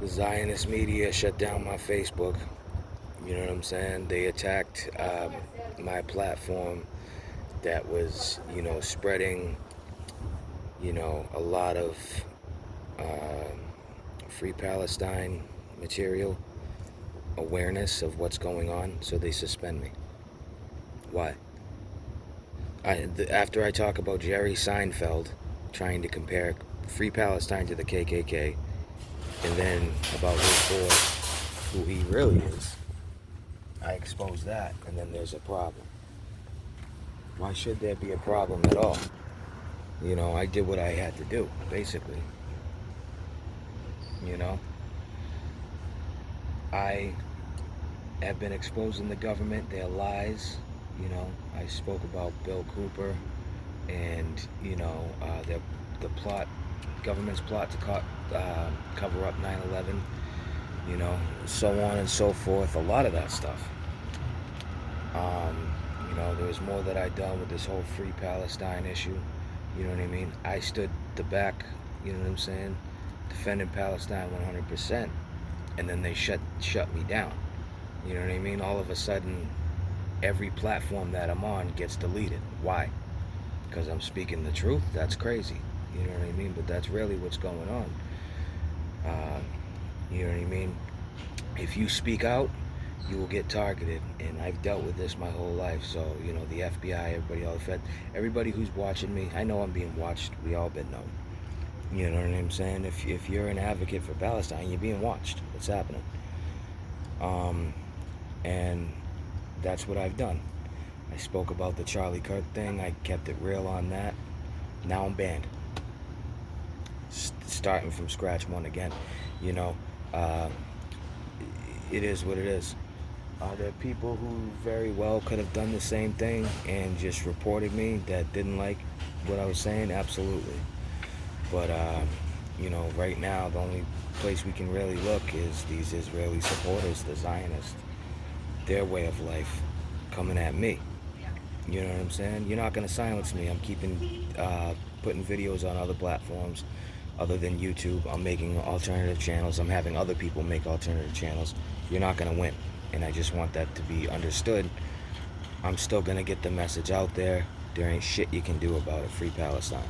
The Zionist media shut down my Facebook. You know what I'm saying? They attacked my platform that was, spreading, a lot of free Palestine material, awareness of what's going on, so they suspend me. Why? After I talk about Jerry Seinfeld trying to compare Free Palestine to the KKK, and then about his boy, who he really is, I expose that, and then there's a problem. Why should there be a problem at all? I did what I had to do, basically. I have been exposing the government, their lies. I spoke about Bill Cooper and, the plot, government's plot to cover up 9/11, so on and so forth, a lot of that stuff. There was more that I done with this whole Free Palestine issue, you know what I mean? I stood the back, you know what I'm saying, defending Palestine 100%, and then they shut me down, you know what I mean? All of a sudden, every platform that I'm on gets deleted. Why? Because I'm speaking the truth? That's crazy, you know what I mean? But that's really what's going on. You know what I mean? If you speak out, you will get targeted, and I've dealt with this my whole life. So, the FBI, everybody, all the Fed, everybody who's watching me, I know I'm being watched. We all been known. You know what I'm saying? If you're an advocate for Palestine, you're being watched. What's happening? And that's what I've done. I spoke about the Charlie Kirk thing. I kept it real on that. Now I'm banned. Starting from scratch one again. It is what it is. Are there people who very well could have done the same thing and just reported me that didn't like what I was saying? Absolutely. But, right now, the only place we can really look is these Israeli supporters, the Zionists, their way of life coming at me. You know what I'm saying? You're not going to silence me. I'm putting videos on other platforms other than YouTube. I'm making alternative channels. I'm having other people make alternative channels. You're not going to win. And I just want that to be understood. I'm still going to get the message out there. There ain't shit you can do about it. Free Palestine.